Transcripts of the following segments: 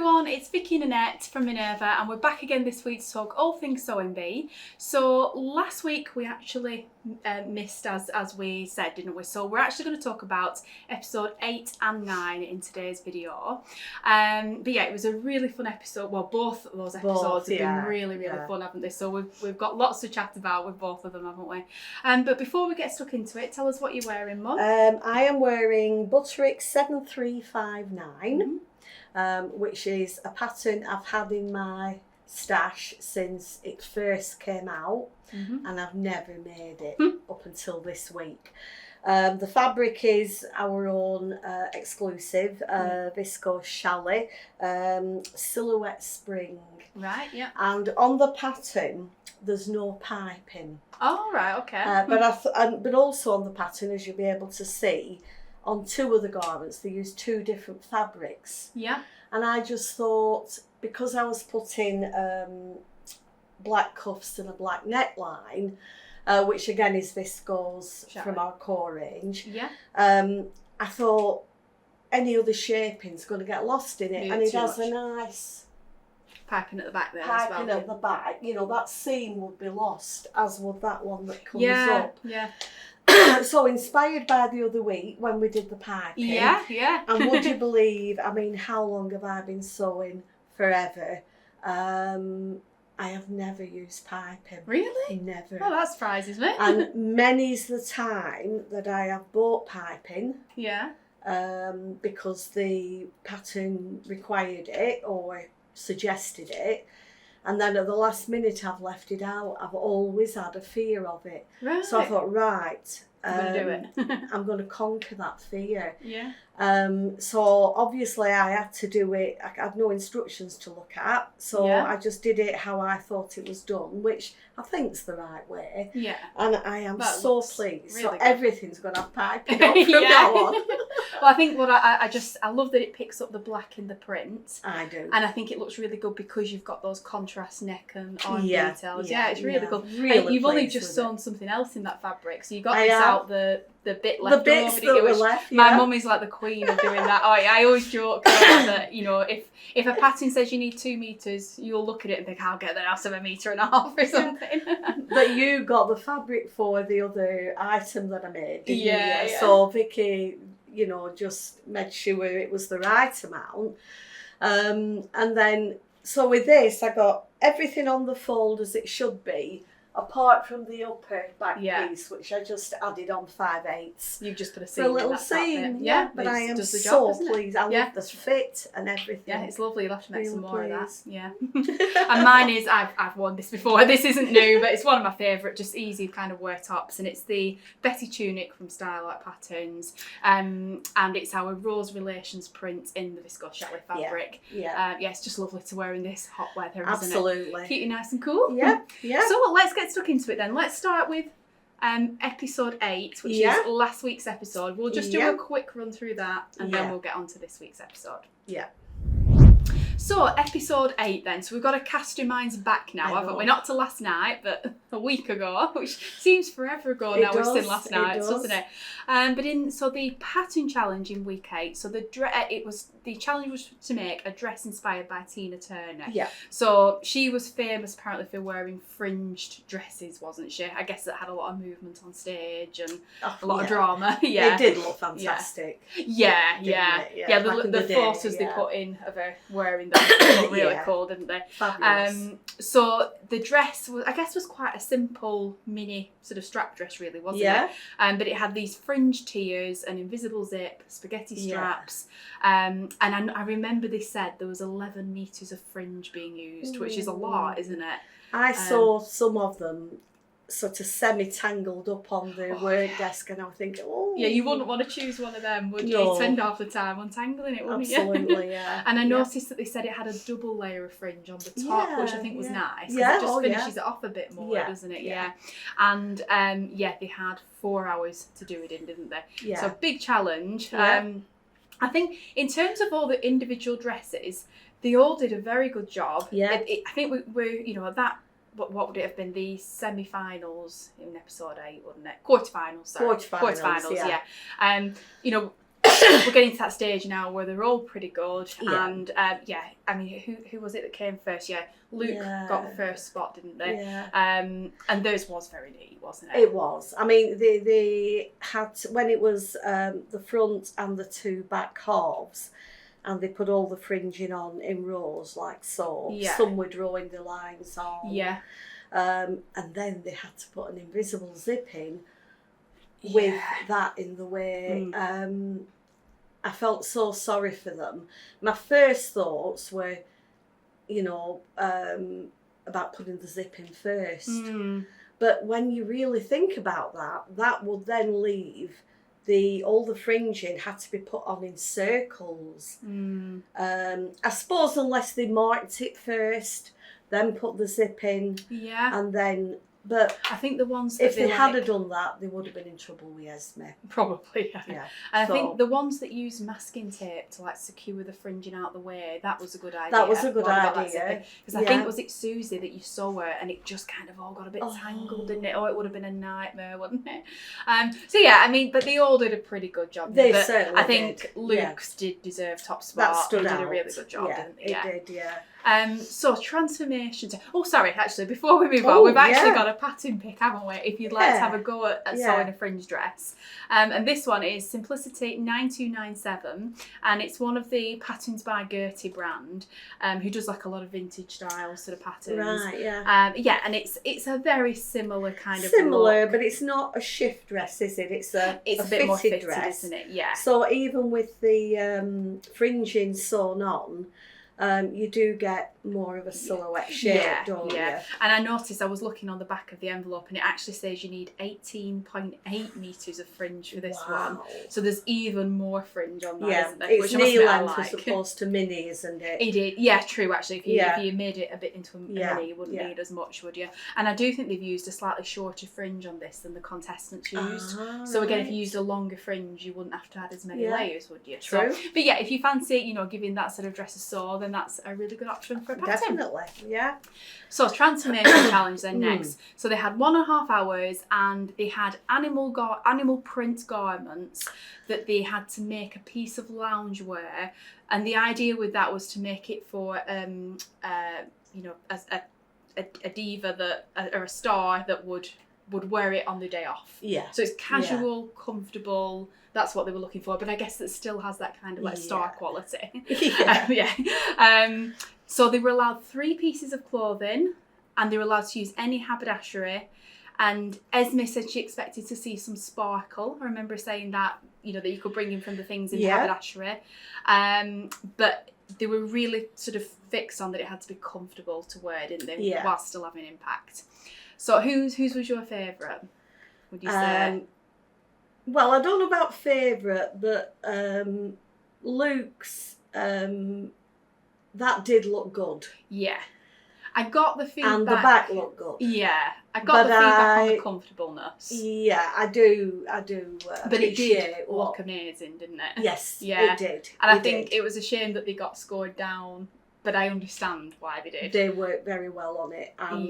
everyone, it's Vicki and Annette from Minerva, and we're back again this week to talk all things sewing bee. So last week we actually missed, as we said, didn't we? So we're actually going to talk about episode 8 and 9 in today's video. But yeah, it was a really fun episode. Well, both of those episodes have been really fun, haven't they? So we've got lots to chat about with both of them, haven't we? But before we get stuck into it, tell us what you're wearing, Mum. I am wearing Butterick 7359. Which is a pattern I've had in my stash since it first came out, and I've never made it up until this week. The fabric is our own exclusive viscose chalet silhouette spring. Right, yeah. And on the pattern there's no piping. Oh, right, okay. But also on the pattern, as you'll be able to see, on two of the garments they use two different fabrics. Yeah. And I just thought, because I was putting black cuffs and a black neckline, which again is viscose from our core range. Yeah. I thought any other shaping's going to get lost in it, and it has a nice piping at the back there piping as well. At the back, you know, that seam would be lost, as would that one that comes up. Yeah. So inspired by the other week when we did the piping. Yeah. And would you believe, I mean, how long have I been sewing? Forever. I have never used piping. Really? Never. Oh, that surprises me. And many's the time that I have bought piping. Yeah. Because the pattern required it or suggested it. And then at the last minute I've left it out. I've always had a fear of it. Right. So I thought, right, I'm going to do it. I'm going to conquer that fear. Yeah. So obviously I had to do it. I had no instructions to look at. So I just did it how I thought it was done, which I think's the right way. Yeah. And I am so pleased. Really so good. Everything's going to have piping up from now on. Well, I think what I love that it picks up the black in the print. I do. And I think it looks really good because you've got those contrast neck and arm details. Yeah, it's really cool. Really and you've only just sewn something else in that fabric, so you got out the bit left over. The bits that were left, my mum is like the queen of doing that. I always joke that, you know, if a pattern says you need 2 meters, you'll look at it and think, I'll get that out of 1.5 meters or something. But you got the fabric for the other item that I made, didn't you? Yeah. So Vicky, you know, just made sure it was the right amount. And then, so with this, I got everything on the fold as it should be, apart from the upper back piece, which I just added on 5/8. You've just put a seam for a little in seam, but I am does the so job, pleased. I love the fit and everything. Yeah, it's lovely. You'll have to make some more of that. Yeah. Yeah. And mine is, I've worn this before. This isn't new, but it's one of my favourite, just easy kind of wear tops. And it's the Betty tunic from Style Like Patterns. And it's our Rose Relations print in the viscose chalet fabric. Yeah. It's just lovely to wear in this hot weather, Absolutely. isn't it? Keep you nice and cool. Yeah. So let's get stuck into it then. Let's start with episode 8, which is last week's episode. We'll just do a quick run through that, and then we'll get on to this week's episode. Yeah. So episode 8 then. So we've got to cast your minds back now, haven't we? Not to last night, but a week ago, which seems forever ago now. We've seen last night, doesn't it? But the pattern challenge in week 8. So the challenge was to make a dress inspired by Tina Turner. Yeah. So she was famous apparently for wearing fringed dresses, wasn't she? I guess that had a lot of movement on stage and a lot of drama. Yeah. It did look fantastic. Yeah. The photos they put in of her wearing them looked really cool, didn't they? Fabulous. So the dress was quite a simple mini sort of strap dress, really, wasn't it? But it had these fringed tiers, an invisible zip, spaghetti straps, and I remember they said there was 11 meters of fringe being used, which is a lot, isn't it? I saw some of them sort of semi-tangled up on the work desk, and I was thinking, you wouldn't want to choose one of them, would you? No. You'd spend half the time untangling it, wouldn't you? Absolutely, yeah. And I noticed that they said it had a double layer of fringe on the top, which I think was nice. It just finishes it off a bit more, doesn't it? Yeah. And they had 4 hours to do it in, didn't they? Yeah. So big challenge. I think in terms of all the individual dresses, they all did a very good job. Yeah. I think we're that. What would it have been? The semi-finals in episode 8, wouldn't it? Quarterfinals, sorry. Quarterfinals, yeah. we're getting to that stage now where they're all pretty good. Yeah. And I mean, who was it that came first? Yeah, Luke got the first spot, didn't they? Yeah. And theirs was very neat, wasn't it? It was. I mean, they had, when it was the front and the two back halves, and they put all the fringing on in rows like so. Yeah. Some were drawing the lines on. Yeah. And then they had to put an invisible zip in with that in the way. I felt so sorry for them. My first thoughts were, you know, about putting the zip in first. But when you really think about that, that would then leave all the fringing had to be put on in circles. I suppose unless they marked it first, then put the zip in, and then. But I think the ones that if they had done that, they would have been in trouble with Esme. Probably, yeah. And I think the ones that use masking tape to like secure the fringing out the way, that was a good idea. That was a good idea. Because I think, was it Susie that you saw her and it just kind of all got a bit tangled, didn't it? Oh, it would have been a nightmare, wouldn't it? So yeah, I mean, but they all did a pretty good job. They certainly I think Luke's did deserve top spot. That stood he out. did a really good job, didn't he? It did, yeah. So transformations. Oh, sorry. Actually, before we move on, we've actually got a pattern pick, haven't we? If you'd like to have a go at sewing a fringe dress, and this one is Simplicity 9297, and it's one of the patterns by Gertie brand, who does like a lot of vintage style sort of patterns. Right. Yeah. And it's a very similar kind of look. But it's not a shift dress, is it? It's a bit more fitted dress, isn't it? Yeah. So even with the fringing sewn on. You do get more of a silhouette shape, don't you? And I noticed I was looking on the back of the envelope and it actually says you need 18.8 metres of fringe for this one. So there's even more fringe on that, isn't there? It's knee length as opposed to mini, isn't it? It did. Yeah, true, actually. If you made it a bit into a mini, you wouldn't need as much, would you? And I do think they've used a slightly shorter fringe on this than the contestants used. So again, if you used a longer fringe, you wouldn't have to add as many layers, would you? True. So, but yeah, if you fancy, you know, giving that sort of dress a sew, then that's a really good option for a pattern. Definitely, yeah. So transformation challenge then next. So they had 1.5 hours and they had animal print garments that they had to make a piece of loungewear, and the idea with that was to make it for you know, as a diva that or a star that would wear it on the day off. Yeah. So it's casual, comfortable. That's what they were looking for, but I guess it still has that kind of like star quality. So they were allowed 3 pieces of clothing, and they were allowed to use any haberdashery. And Esme said she expected to see some sparkle. I remember saying that, you know, that you could bring in from the things in haberdashery. But they were really sort of fixed on that it had to be comfortable to wear, didn't they? While still having impact. So whose was your favourite, would you say? Well, I don't know about favourite, but Luke's, that did look good. Yeah. I got the feedback. And the back looked good. Yeah. I got the feedback on the comfortableness. Yeah, I do but it did look amazing, didn't it? Yes, it did. And I think it was a shame that they got scored down, but I understand why they did. They worked very well on it. And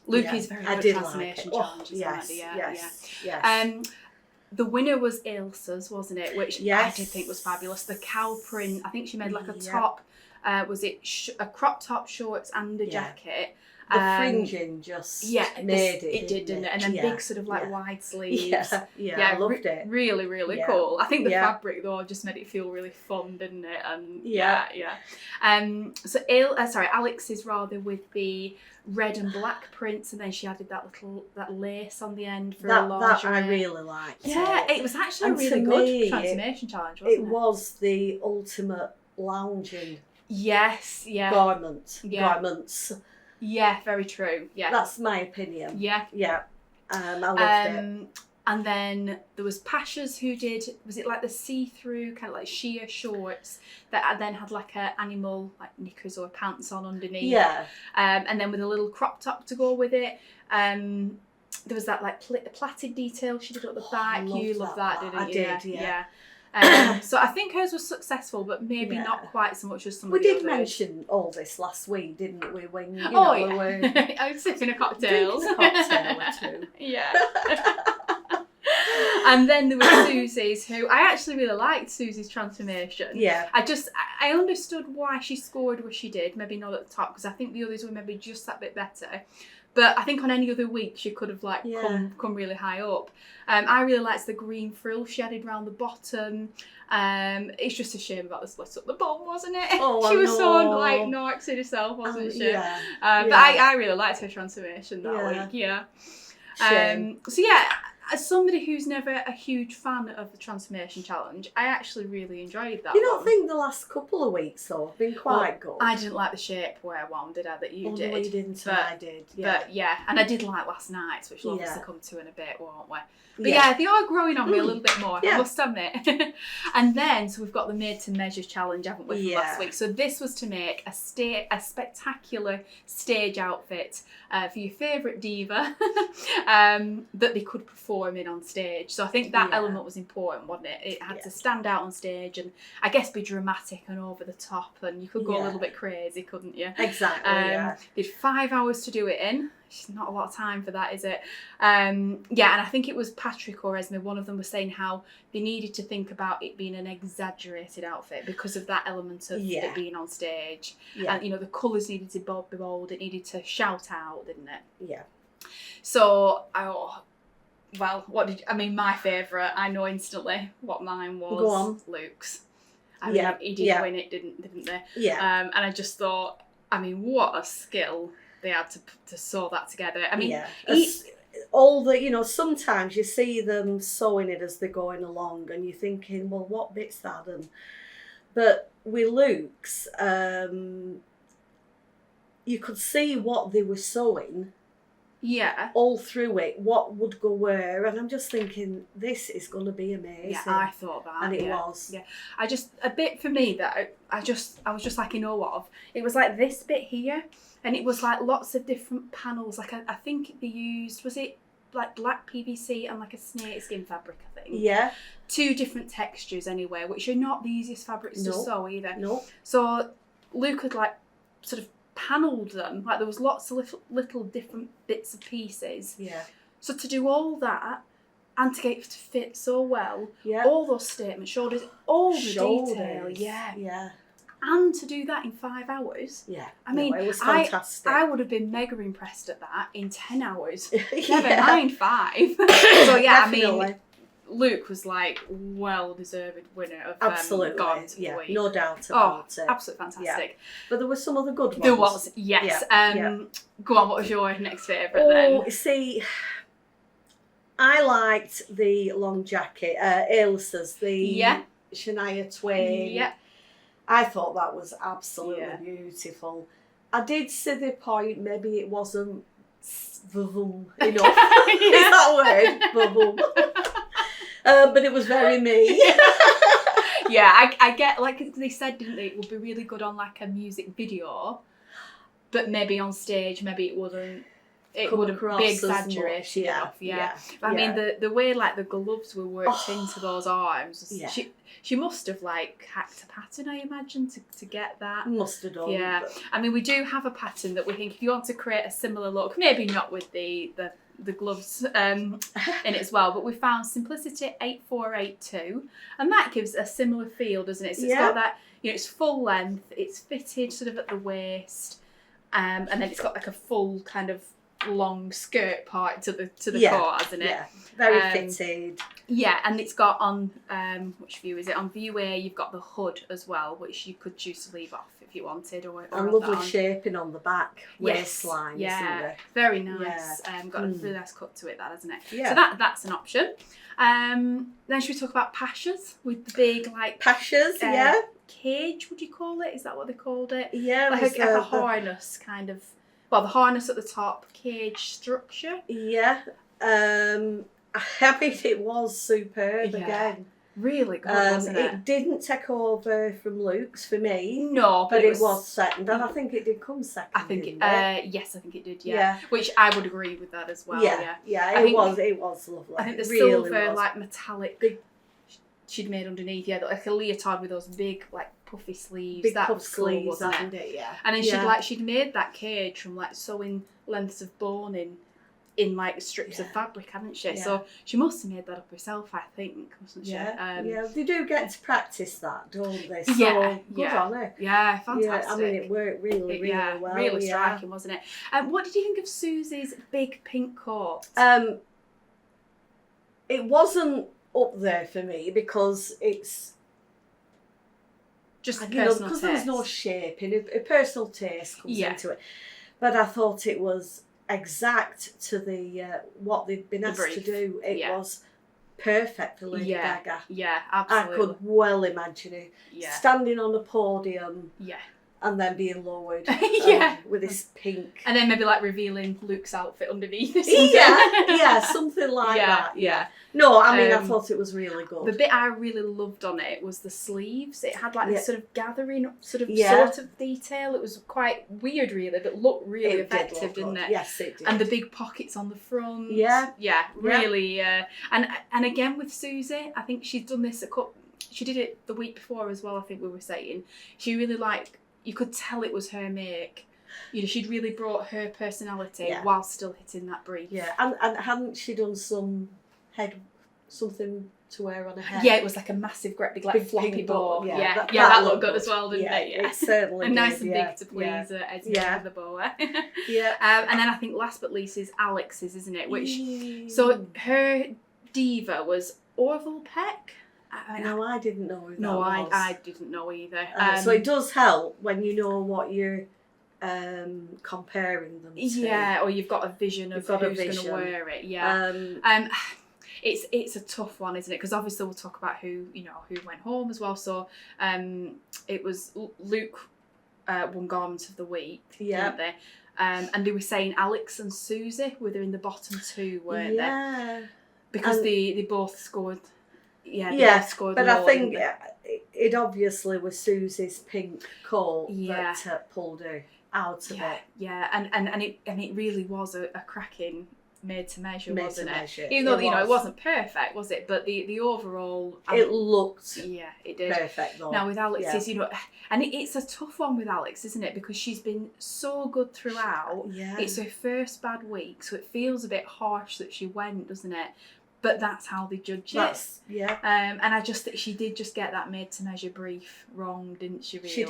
Luke is very good at transformation challenges. Yes. The winner was Ilsa's, wasn't it? Which I did think was fabulous. The cow print. I think she made like a top. Was it a crop top, shorts, and a jacket? The fringing just made it. It did, didn't it? And then big sort of like wide sleeves. Yeah, I loved it. Really, really cool. I think the fabric though just made it feel really fun, didn't it? And so Alex is rather with the red and black prints, and then she added that lace on the end for a lingerie. That I really liked. Yeah, it was actually a really good transformation challenge, wasn't it? It was the ultimate lounging. Yes, garments. Yeah, very true. Yeah, that's my opinion. Yeah. I loved it. And then there was Pasha's who did, was it like the see-through kind of like sheer shorts that then had like a animal like knickers or pants on underneath. Yeah. And then with a little crop top to go with it. There was that like plaited detail she did at the back. You loved that, didn't you? I did. Yeah. So I think hers was successful, but maybe not quite so much as some of the others. We did mention all this last week, didn't we? When we were I was sipping a cocktail. Drinking a cocktail or two. Yeah. And then there was Susie's, who I actually really liked Susie's transformation. Yeah. I understood why she scored what she did, maybe not at the top, because I think the others were maybe just that bit better. But I think on any other week she could have come really high up. I really liked the green frill she added around the bottom. It's just a shame about the split up the bum, wasn't it? Oh, She was so narcissistic herself, wasn't she? Yeah. But I really liked her transformation that week. Yeah. So yeah, as somebody who's never a huge fan of the transformation challenge, I actually really enjoyed that. You don't think the last couple of weeks though have been quite good? I didn't like the shapewear one, did I? That you did. No, you didn't. But I did. Yeah. But yeah, and I did like last night's, which we'll obviously come to in a bit, won't we? But yeah, they are growing on me a little bit more, I must admit. And then, so we've got the made to measure challenge, haven't we, from last week? So this was to make a spectacular stage outfit for your favourite diva that they could perform in on stage. So I think that element was important, wasn't it? It had to stand out on stage and I guess be dramatic and over the top, and you could go a little bit crazy, couldn't you? Exactly. They had 5 hours to do it in. It's not a lot of time for that, is it? And I think it was Patrick or Esme, one of them was saying how they needed to think about it being an exaggerated outfit because of that element of it being on stage. And, the colours needed to be bold, it needed to shout out, didn't it? Yeah. So, my favourite, I know instantly what mine was. Go on. Luke's. He did win it, didn't they? Yeah. And I just thought, what a skill they had to sew that together. All the, sometimes you see them sewing it as they're going along and you're thinking, well, what bit's that? But with Luke's, you could see what they were sewing. Yeah. All through it, what would go where, and I'm just thinking, this is going to be amazing. Yeah, I thought that. And it was. Yeah. A bit for me that I was just like in awe of, it was like this bit here, and it was like lots of different panels. Like I think they used, was it like black PVC and like a snakeskin fabric, I think. Yeah. 2 different textures anyway, which are not the easiest fabrics to sew either. No. So Luke had sort of panelled them, like there was lots of little different bits of pieces. Yeah. So to do all that and to get it to fit so well, all those statement shoulders, all the detail, yeah. And to do that in 5 hours. Yeah. It was fantastic. I would have been mega impressed at that in 10 hours. Never mind 5. So Definitely. Luke was well deserved winner of absolutely. Gone to the week. No doubt about it. Absolutely fantastic. Yeah. But there were some other good ones. There was, yes. Go on, what was your next favourite then? See, I liked the long jacket, Ailsa's, the Shania Twain. Yeah. I thought that was absolutely beautiful. I did see the point, maybe it wasn't enough. Is that word? But it was very me. I get, like they said, didn't they, it would be really good on a music video, but maybe on stage, maybe it wouldn't. It wouldn't be exaggerated enough. But I mean, the way the gloves were worked into those arms. She must have hacked a pattern, I imagine, to get that. Must have done. Yeah. But... I mean, we do have a pattern that we think if you want to create a similar look, maybe not with the gloves in it as well, but we found Simplicity 8482, and that gives a similar feel, doesn't it? So it's got that, it's full length, it's fitted sort of at the waist, and then it's got a full kind of long skirt part to the core, hasn't it? Yeah, very fitted. Yeah, and it's got on which view is it? On view A, you've got the hood as well, which you could choose to leave off if you wanted, or and lovely shaping on the back waistline. Yeah, isn't it? very nice. Got a really nice cut to it, that hasn't it? Yeah. So that's an option. Then should we talk about pashas with the big pashas? Cage, would you call it? Is that what they called it? Yeah, like a harness kind of. Well, the harness at the top, cage structure. Yeah. I mean, it was superb again. Really good, wasn't it? It didn't take over from Luke's for me. No, but it was second, and I think it did come second. I think yes, I think it did. Yeah, which I would agree with that as well. Yeah. It was lovely. I think the silver, metallic, she'd made underneath, like a leotard with those big, puffy sleeves. Big that puff was cool, sleeves, wasn't it? Yeah. And then she'd made that cage from sewing lengths of bone in in like strips of fabric, hadn't she? So she must have made that up herself, I think, mustn't she? Yeah, they do get to practice that, don't they? So good on her. Yeah, fantastic. Yeah, I mean, it worked really well. Really striking, wasn't it? What did you think of Susie's big pink coat? It wasn't up there for me because it's just because there's no shape in it. A personal taste comes into it. But I thought it was exact to the what they'd been asked to do. It was perfect for Lady Gaga. Yeah, absolutely. I could well imagine it standing on a podium. Yeah. And then being lowered with this pink. And then maybe like revealing Luke's outfit underneath. Something like that. Yeah. No, I mean, I thought it was really good. The bit I really loved on it was the sleeves. It had like this sort of gathering sort of detail. It was quite weird really, but looked really effective, didn't it? Yes, it did. And the big pockets on the front. Yeah. Yeah, really. And again with Susie, I think she's done this she did it the week before as well, I think we were saying. She really you could tell it was her make. You know, she'd really brought her personality while still hitting that brief. Yeah, and hadn't she done something to wear on her head? Yeah, it was like a massive, great big floppy bow. That looked good as well, didn't it? Yeah, it certainly and did. nice and big to please Esme with the bow. And then I think last but least is Alex's, isn't it? Which so her diva was Orville Peck. I didn't know who that was. I didn't know either. So it does help when you know what you're comparing them to. Yeah, or you've got a vision of who's going to wear it. Yeah. It's a tough one, isn't it? Because obviously we'll talk about who went home as well. So it was Luke won Garment of the Week, didn't they? And they were saying Alex and Susie were in the bottom two, weren't they? Because they both scored. But I think it obviously was Susie's pink coat that pulled her out of it. Yeah, and it really was a cracking made to measure, wasn't it? Even though it wasn't perfect, was it? But the overall it looked it did perfect though. Now with Alex's, and it's a tough one with Alex, isn't it? Because she's been so good throughout. Yeah, it's her first bad week, so it feels a bit harsh that she went, doesn't it? But that's how they judge it. Yeah. And I just think she did just get that made to measure brief wrong, didn't she? Really? She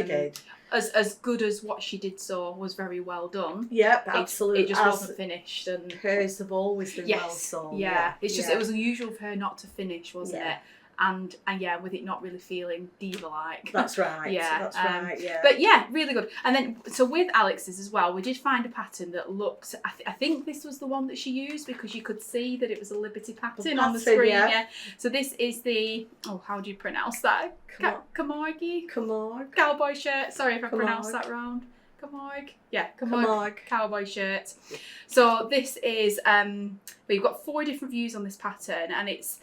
did. As good as what she did was very well done. Yep, absolutely. It just wasn't finished, and hers have always been well sewn. Yeah. It's just it was unusual for her not to finish, wasn't it? And with it not really feeling diva-like. That's right. That's right. Yeah. But really good. And then so with Alex's as well, we did find a pattern that looked. I think this was the one that she used because you could see that it was a Liberty pattern on the screen. Yeah. So this is the how do you pronounce that? Camargue cowboy shirt. Sorry if I pronounced that wrong. Camargue. Yeah, Camargue cowboy shirt. So this is we've got 4 different views on this pattern, and it's.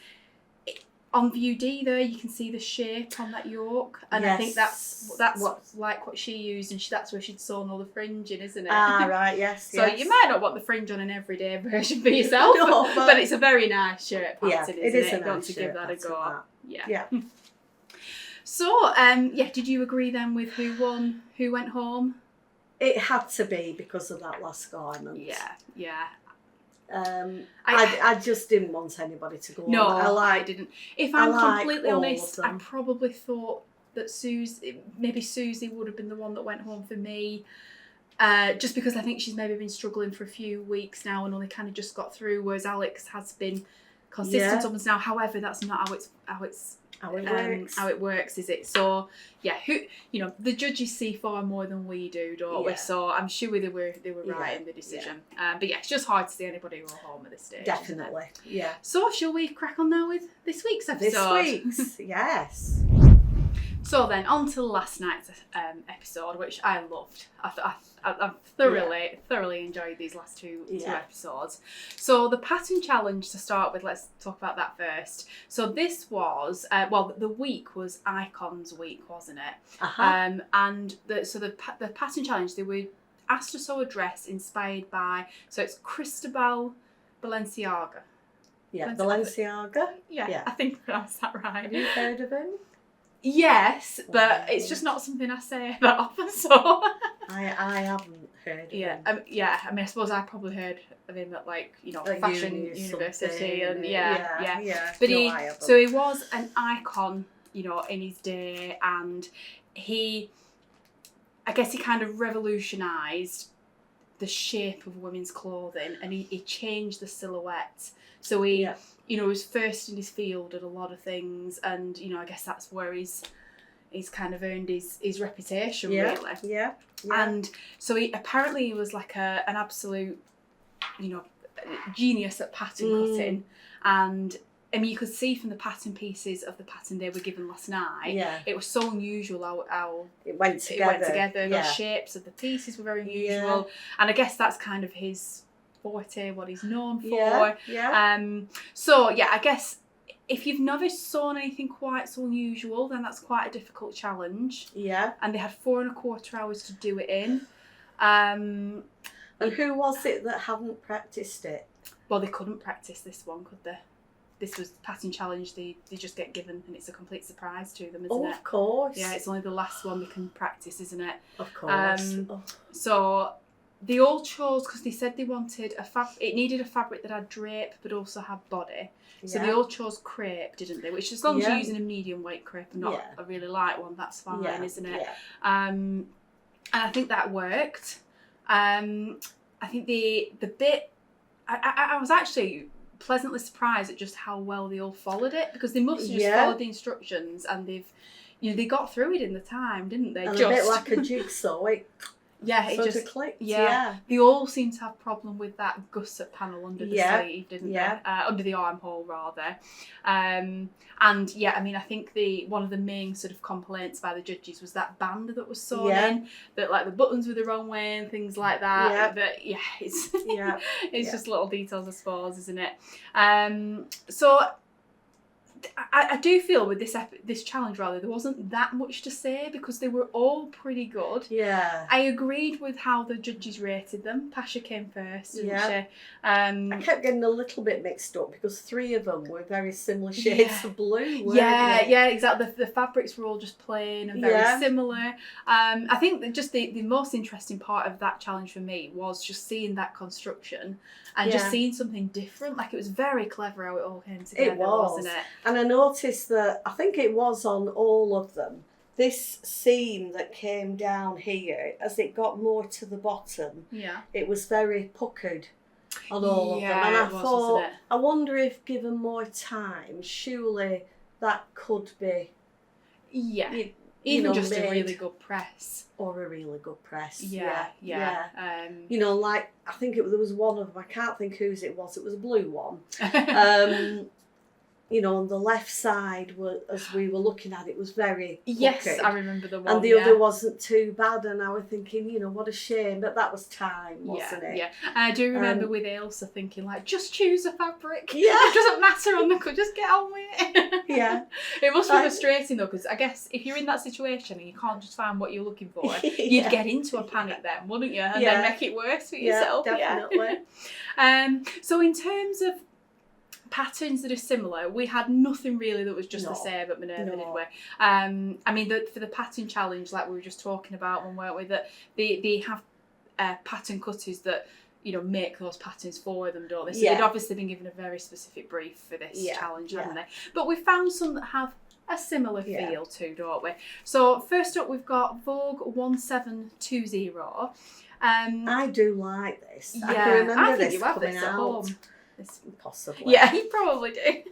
On view D there, you can see the shape on that yoke, and I think that's what she used, and that's where she'd sewn all the fringe in, isn't it? Right, yes. So you might not want the fringe on an everyday version for yourself, but it's a very nice shirt pattern, isn't it? Is a nice got to give that a go. Yeah. So, did you agree then with who won, who went home? It had to be because of that last garment. Yeah. I just didn't want anybody to go on. No, I didn't. If I'm completely honest, I probably thought that maybe Susie would have been the one that went home for me. Just because I think she's maybe been struggling for a few weeks now and only kind of just got through, whereas Alex has been consistent on us now. However, that's not how it works, is it? So the judges see far more than we do, don't we? So I'm sure they were right in the decision. But it's just hard to see anybody go home at this stage. Definitely, yeah. So shall we crack on now with this week's episode? Yes. So then, on to last night's episode, which I loved. I thoroughly enjoyed these last two episodes. So the pattern challenge to start with, let's talk about that first. So this was, the week was Icons Week, wasn't it? And the pattern challenge, they were asked to sew a dress inspired by, so it's Cristobal Balenciaga. Yeah, Balenciaga. Yeah, I think I pronounced that right. Have you heard of him? Yes, but it's just not something I say that often, so... I haven't heard of him. I mean, I suppose I probably heard of him at, like, you know, fashion university, and yeah. But I so he was an icon, you know, in his day, and I guess he kind of revolutionised the shape of women's clothing, and he changed the silhouette. So he, you know, was first in his field at a lot of things, and, you know, I guess that's where he's kind of earned his reputation, really. Yeah. And so he was like an absolute, you know, genius at pattern cutting, and I mean, you could see from the pattern pieces of the pattern they were given last night, it was so unusual how it went together. The shapes of the pieces were very unusual, and I guess that's kind of his forte, what he's known for. So I guess if you've never sewn anything quite so unusual, then that's quite a difficult challenge. Yeah. And they had 4¼ hours to do it in. And who was it that hadn't practiced it? Well, they couldn't practice this one, could they? This was pattern challenge. They just get given, and it's a complete surprise to them, isn't it? Of course. Yeah, it's only the last one they can practice, isn't it? Of course. So they all chose, because they said they wanted it needed a fabric that had drape but also had body. So they all chose crepe, didn't they? Which, as long as you're using a medium weight crepe and not a really light one, that's fine, isn't it? Yeah. And I think that worked. I think the bit I was actually pleasantly surprised at just how well they all followed it, because they must have just followed the instructions, and they got through it in the time, didn't they? And just a bit like a jigsaw. It just clicked. They all seem to have problem with that gusset panel under the sleeve, didn't they? Under the armhole, rather. And I mean, I think one of the main sort of complaints by the judges was that band that was sewn in, that like the buttons were the wrong way and things like that. But it's just little details, I suppose, isn't it? So I do feel with this challenge, rather, there wasn't that much to say, because they were all pretty good. Yeah. I agreed with how the judges rated them. Pasha came first, didn't she? I kept getting a little bit mixed up, because 3 of them were very similar shades of blue, weren't they? Yeah, exactly. The fabrics were all just plain and very similar. I think that just the most interesting part of that challenge for me was just seeing that construction and just seeing something different. Like, it was very clever how it all came together, wasn't it? And I noticed that, I think it was on all of them, this seam that came down here, as it got more to the bottom, it was very puckered on all of them. And I thought, I wonder if given more time, surely that could be... Even just a really good press. Or a really good press. Yeah. You know, like, I think there was one of them, I can't think whose it was a blue one. You know, on the left side, as we were looking at it, was very puckered. Yes, I remember the one. And the other wasn't too bad, and I was thinking, you know, what a shame, but that was time, wasn't it? Yeah, and I do remember with Ailsa thinking, like, just choose a fabric. Yeah. It doesn't matter on the just get on with it. Yeah. It must be frustrating, though, because I guess if you're in that situation and you can't just find what you're looking for, you'd get into a panic then, wouldn't you? And then make it worse for yourself. Definitely. So in terms of patterns that are similar, we had nothing really that was just the same at Minerva, did we? I mean, for the pattern challenge, like we were just talking about one, weren't we, that they have pattern cutters that, you know, make those patterns for them, don't they? So they'd obviously been given a very specific brief for this challenge, hadn't they? But we found some that have a similar feel too, don't we? So first up, we've got Vogue 1720. I do like this. I can remember this coming out. At home. Possibly. Yeah, you probably do.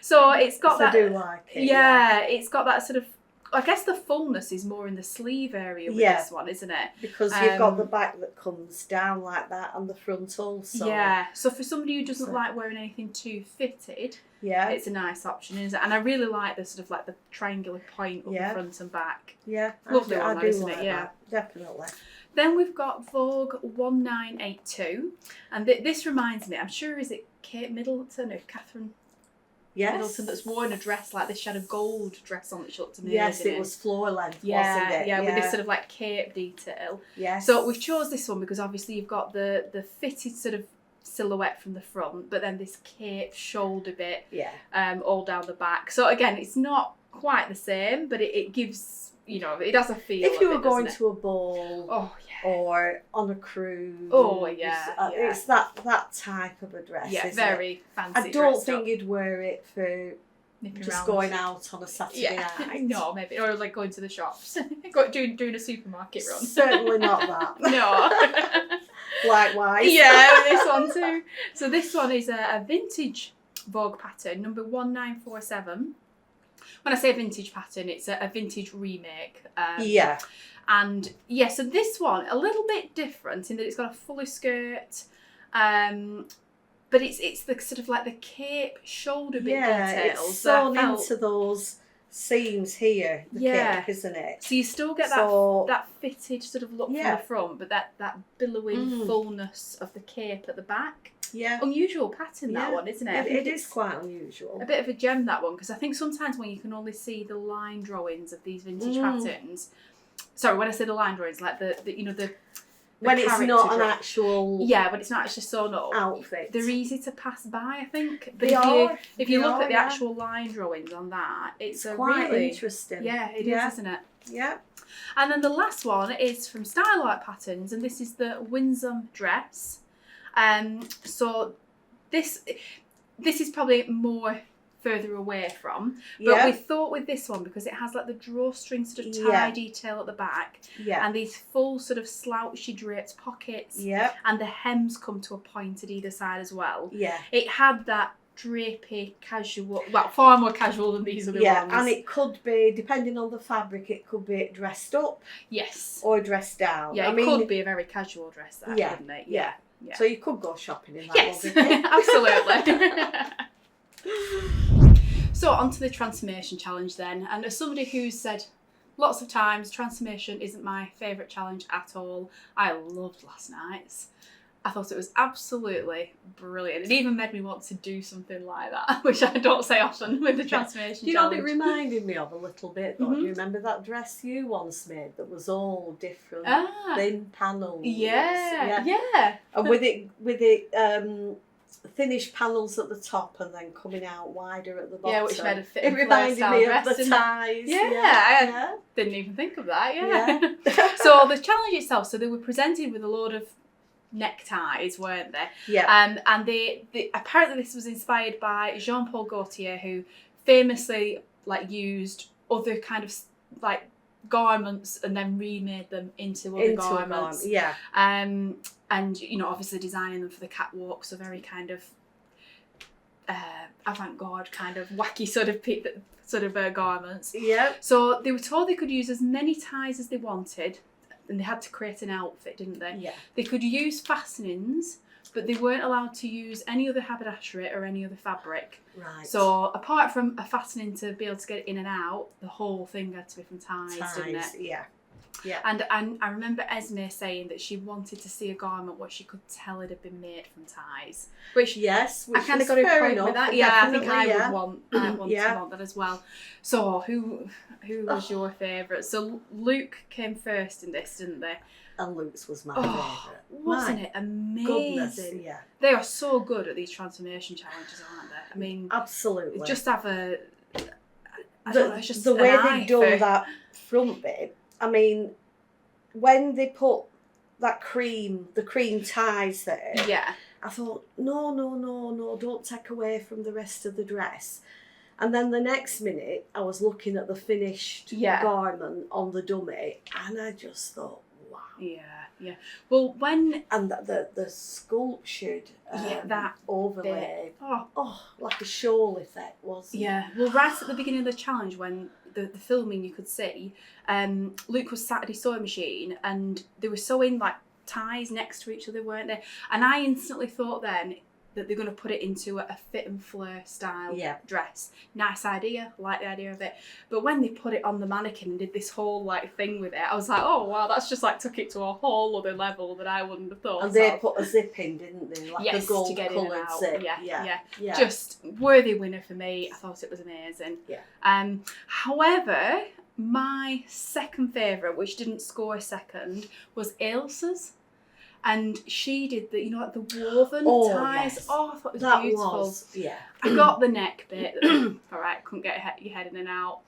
So it's got that. I do like it. Yeah, it's got that sort of. I guess the fullness is more in the sleeve area with this one, isn't it? Because you've got the back that comes down like that, and the front also. Yeah. So for somebody who doesn't like wearing anything too fitted, it's a nice option, isn't it? And I really like the sort of like the triangular point up the front and back. Yeah. Lovely one, I do isn't like it? Yeah. That, definitely. Then we've got Vogue 1982, and this reminds me, I'm sure, is it Kate Middleton or Catherine Middleton that's worn a dress like this? She had a gold dress on that she looked amazing. Yes, it was floor length, wasn't it? Yeah, with this sort of like cape detail. Yes. So we've chose this one because obviously you've got the fitted sort of silhouette from the front, but then this cape shoulder bit all down the back. So again, it's not quite the same, but it gives, it has a feel. If you were it, going doesn't it? to a ball, Oh yeah. or on a cruise, yeah. it's that type of a dress. Yeah, isn't very it? fancy. I don't think you'd wear it for nipping just around. going out on a Saturday night. No, maybe, or like going to the shops, doing a supermarket run. Certainly not that. No. Likewise. Yeah, this one too. So this one is a vintage Vogue pattern, number 1947. When I say vintage pattern, it's a vintage remake. Yeah. And yeah, so this one, a little bit different in that it's got a fuller skirt, but it's the sort of like the cape shoulder bit details. It's sewn into those seams here, the cape, isn't it? So you still get that fitted sort of look from the front, but that billowing fullness of the cape at the back. Yeah. Unusual pattern, that one, isn't it? It is quite unusual. A bit of a gem, that one, because I think sometimes when you can only see the line drawings of these vintage patterns, sorry, when I say the line drawings, like the when it's not an actual when it's not actually sewn up outfit, they're easy to pass by, I think. But if you look at the actual line drawings on that, it's quite really interesting. Yeah, it is, isn't it? Yeah. And then the last one is from Style Art Patterns, and this is the Winsome dress. So this is probably more further away from, but we thought with this one, because it has like the drawstring sort of tie detail at the back, and these full sort of slouchy draped pockets, and the hems come to a point at either side as well. It had that drapey casual, well, far more casual than these other ones. And it could be, depending on the fabric, it could be dressed up, or dressed down. I mean, could be a very casual dress, that couldn't it? Yeah. So you could go shopping in that one, absolutely. So on to the transformation challenge then. And as somebody who's said lots of times, transformation isn't my favourite challenge at all. I loved last night's. I thought it was absolutely brilliant. It even made me want to do something like that, which I don't say often with the transformation challenge. Do you know what it reminded me of a little bit though? Do you remember that dress you once made that was all different thin panels? Yeah. And with it thinnish panels at the top and then coming out wider at the bottom. Yeah, which made a fit. It reminded me of the ties. I didn't even think of that. So the challenge itself, so they were presented with a load of neckties, weren't they? And they apparently this was inspired by Jean-Paul Gaultier, who famously used other kind of garments and then remade them into other garments. And obviously designing them for the catwalk, so very kind of avant-garde, kind of wacky sort of garments. So they were told they could use as many ties as they wanted, and they had to create an outfit, didn't they? They could use fastenings, but they weren't allowed to use any other haberdashery or any other fabric. So apart from a fastening to be able to get it in and out, the whole thing had to be from ties. Didn't it? And I remember Esme saying that she wanted to see a garment where she could tell it had been made from ties. Which I kind of got a point with that. I think I would want to want that as well. So who was your favourite? So Luke came first in this, didn't they? And Luke's was my favourite. Wasn't it amazing? Goodness, They are so good at these transformation challenges, aren't they? I mean, absolutely. Just have the way they've done that front bit. I mean, when they put the cream ties there, I thought, no, don't take away from the rest of the dress. And then the next minute, I was looking at the finished garment on the dummy, and I just thought, wow. Well, and the sculptured that overlay, like a shawl effect, wasn't it? Well, right at the beginning of the challenge, when the filming, you could see Luke was sat at his sewing machine, and they were sewing ties next to each other, weren't they? And I instantly thought then that they're going to put it into a fit and flare style dress. Nice idea, like the idea of it. But when they put it on the mannequin and did this whole thing with it, I was like, oh wow, that's just took it to a whole other level that I wouldn't have thought. And they put a zip in, didn't they? A gold to get in and out. Zip. Just worthy winner for me. I thought it was amazing. However, my second favourite, which didn't score second, was Ailsa's. And she did the woven ties. Yes. Oh, I thought it was beautiful. I got the neck bit. All right, couldn't get your head in and out.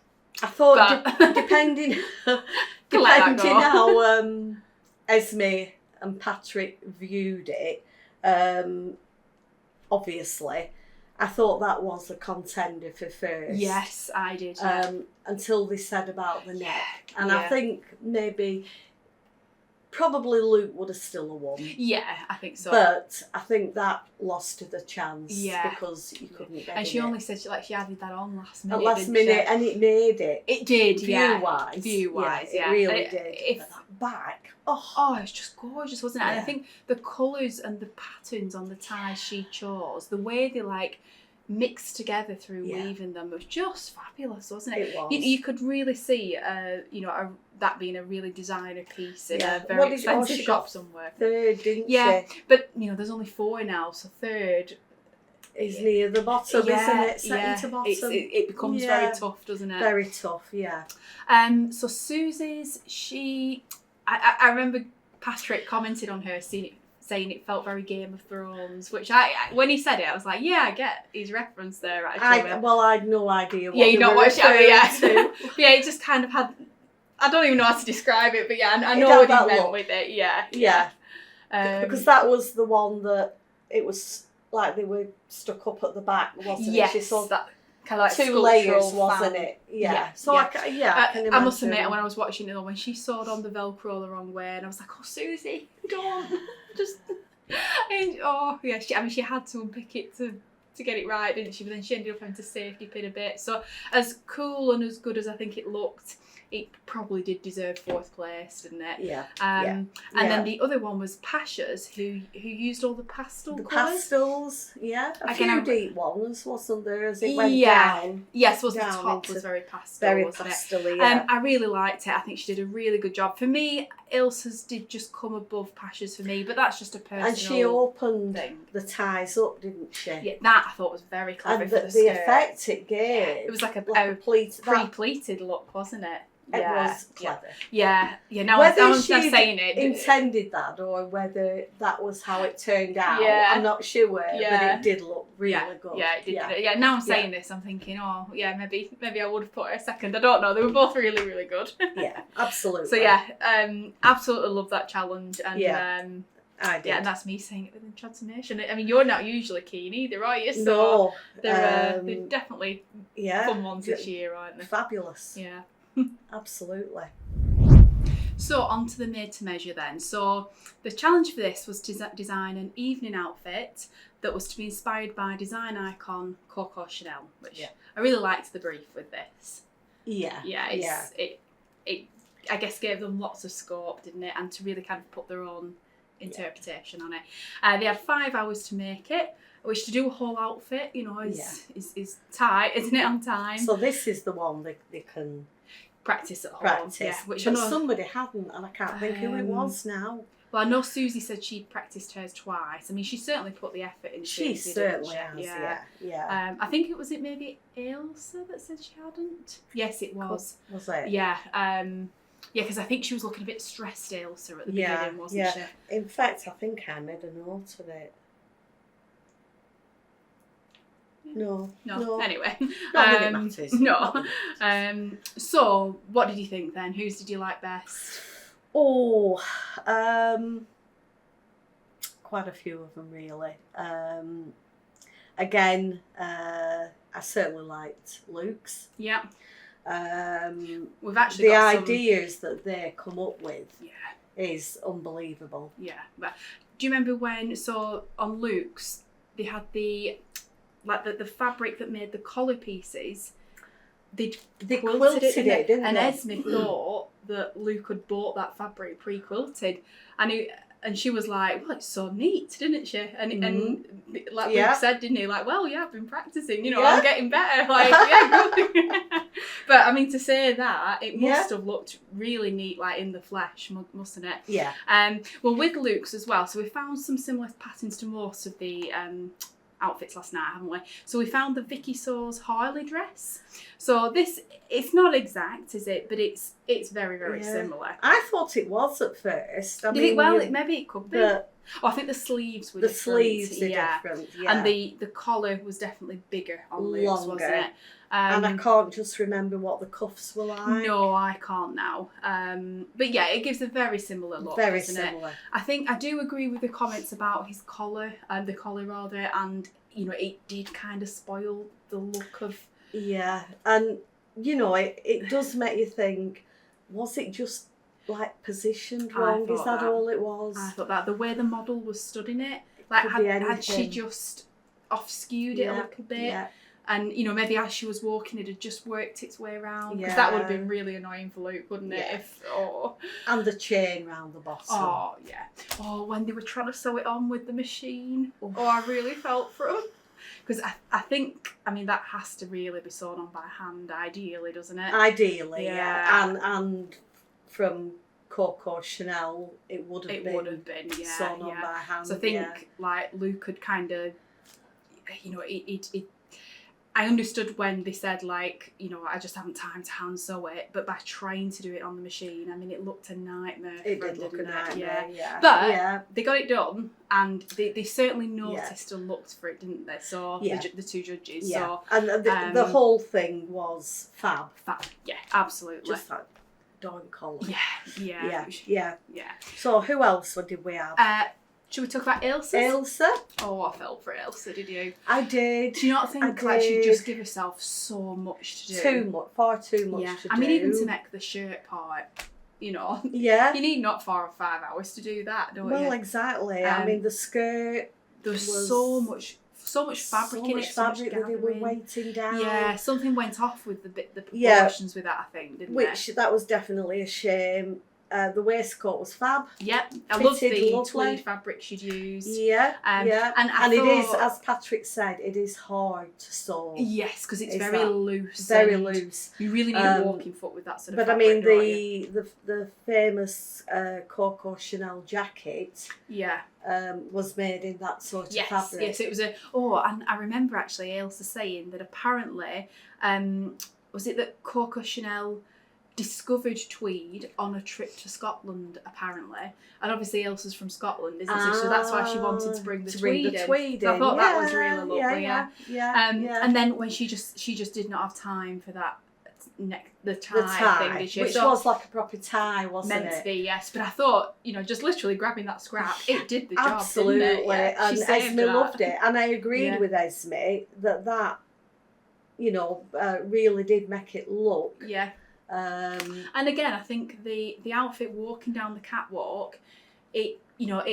I thought But- depending let that go. how Esme and Patrick viewed it, obviously, I thought that was a contender for first. Yes, I did. Until they said about the neck. And yeah. I think maybe, probably Luke would have still won. Yeah, I think so. But I think that lost her the chance Yeah. because you couldn't get and she in only said she added that on last minute. at last didn't minute, she? and it made it. It did, yeah. View-wise, yeah. it really And did. if- But that back, oh, Oh, it's just gorgeous, wasn't it? And I Yeah. think the colours and the patterns on the ties she chose, the way they like mixed together through Yeah. weaving them was just fabulous, wasn't it? it was. You could really see, that being a really designer piece in Yeah. a What very did- expensive she shop got somewhere. Third, didn't Yeah. she? But there's only 4 now, so third. Is near the bottom, isn't it? Second to bottom. It becomes Yeah. very tough, doesn't it? Very tough, yeah. So Susie's, I remember Patrick commented on her saying it felt very Game of Thrones, which when he said it, I was like, yeah, I get his reference there actually. I had no idea what yeah, you they know were what? Yeah, referring to. yeah, it just kind of had. I don't even know how to describe it, but yeah, I It know had what he that meant look. with it. Yeah, Yeah. Because that was the one that it was like they were stuck up at the back, wasn't yes, it? She saw that kind of like 2 layers, sculptural wasn't fan. it? Yeah. Yeah, So yeah. I can imagine. I must admit, when I was watching it, when she sewed on the Velcro the wrong way, and I was like, "Oh, Susie, don't just." And, she had to unpick it to get it right, didn't she? But then she ended up having to safety pin a bit. So as cool and as good as I think it looked, it probably did deserve 4th place, didn't it? Yeah. And then the other one was Pasha's, who used all the pastel The colours. pastels, yeah. A Again, few deep ones, wasn't there, as it went Yeah. down? Yes, was the down top into was very pastel, Very wasn't it? pastel-y, yeah. I really liked it. I think she did a really good job. For me, Ilsa's did just come above Pasha's for me, but that's just a personal And she opened thing. the ties up, didn't she? Yeah, that I thought was very clever And for the the skirt. effect it gave. It was like a pleat. pre-pleated look, wasn't it? It Yeah, was clever. Yeah. Now Whether I'm she'd saying it. intended that or whether that was how it turned out, Yeah. I'm not sure. Yeah. But it did look really good. Yeah, it did. Yeah, now I'm saying this, I'm thinking, oh, yeah, maybe I would have put her second. I don't know. They were both really, really good. Yeah, absolutely. So yeah, absolutely love that challenge. And I did. yeah, and that's me saying it within transformation. I mean, you're not usually keen either, are you? So No. they're definitely Yeah. fun ones this year, aren't they? Fabulous. Yeah. Absolutely. So on to the made to measure then. So the challenge for this was to design an evening outfit that was to be inspired by design icon Coco Chanel, which I really liked the brief with this. Yeah. It I guess gave them lots of scope, didn't it? And to really kind of put their own interpretation on it. They had 5 hours to make it, which to do a whole outfit, is tight, isn't it, on time? So this is the one they can Practice at home. practice. Yeah, which but I know, somebody hadn't, and I can't think who it was now. well, I know Susie said she'd practiced hers twice. I mean, she certainly put the effort into She it, didn't certainly she? has, yeah. I think it was maybe Ailsa that said she hadn't. Yes, it was. Was it? Yeah. Because I think she was looking a bit stressed, Ailsa, at the beginning, wasn't she? In fact, I think I made a note of it. No. Anyway, Not that it matters. no. So, what did you think then? Whose did you like best? Oh, quite a few of them really. Again, I certainly liked Luke's. Yeah. We've The actually got ideas that they come up with some... is unbelievable. Yeah. But do you remember when, so on Luke's, they had the fabric that made the collar pieces, they quilted it, didn't and they? Esme thought that Luke had bought that fabric pre-quilted, and she was like, well, it's so neat, didn't she? And like Luke said, didn't he? Like, well, yeah, I've been practicing, I'm getting better. Like, yeah, good. But I mean, to say that, it must have looked really neat, like in the flesh, mustn't it? Yeah. Well, with Luke's as well, so we found some similar patterns to most of the outfits last night, haven't we? So we found the Vicki Sews Harley dress. So this, it's not exact, is it? But it's very, very similar. I thought it was at first. Maybe it could be. But Oh, I think the sleeves were The different. sleeves are different, yeah. And the collar was definitely bigger on Luke's, wasn't it? And I can't just remember what the cuffs were like. No, I can't now. But yeah, it gives a very similar look, Very doesn't similar. it? I think I do agree with the comments about his collar, and you know, it did kind of spoil the look of... Yeah, and you know, it does make you think, was it just like positioned wrong? Is that all it was? I thought that the way the model was stood in it, like had she just off skewed it a little bit? Yeah. And, you know, maybe as she was walking, it had just worked its way around. Because that would have been really annoying for Luke, wouldn't it? Yeah. And the chain round the bottom. Oh, yeah. Oh, when they were trying to sew it on with the machine. Oh, I really felt for them. Because I think, I mean, that has to really be sewn on by hand, ideally, doesn't it? Ideally, yeah. And from Coco Chanel, it would have been sewn on by hand. So I think, like, Luke had kind of, you know, I understood when they said, like, you know, I just haven't time to hand sew it, but by trying to do it on the machine, I mean, it looked a nightmare. It did look a nightmare, yeah. But they got it done, and they certainly noticed and looked for it, didn't they? So the two judges. Yeah. So, and the whole thing was fab. Fab, yeah, absolutely. Just that darn collar. Yeah. So who else did we have? Should we talk about Ilse? Ilse? Oh, I fell for Ilse, did you? I did. Do you not think like she just give herself so much to do? Too much, far too much to do. I mean, even to make the shirt part, you know. Yeah. You need not 4 or 5 hours to do that, don't you? Well, exactly. I mean, the skirt. There was so much fabric in it. So much fabric that they were weighting down. Yeah, something went off with the proportions with that, I think, didn't it? That was definitely a shame. The waistcoat was fab. Yep, I loved the tweed fabric she'd used. Yeah, and it is, as Patrick said, it is hard to sew. Yes, because it's very loose. Very loose. You really need a walking foot with that sort of fabric. But I mean, the famous Coco Chanel jacket. Yeah. Was made in that sort of fabric. Yes, it was and I remember actually Ailsa saying that apparently, was it that Coco Chanel discovered tweed on a trip to Scotland, apparently, and obviously Ilse's from Scotland, isn't she? So that's why she wanted to bring the tweed in. So I thought that was really lovely. And then when she just did not have time for that the tie thing, did she? Which was like a proper tie, wasn't it? Meant to be, yes. But I thought, you know, just literally grabbing that scrap, it did the job. Absolutely, didn't it? And Esme loved it, and I agreed with Esme that you know really did make it look. Yeah. And again, I think the outfit walking down the catwalk, it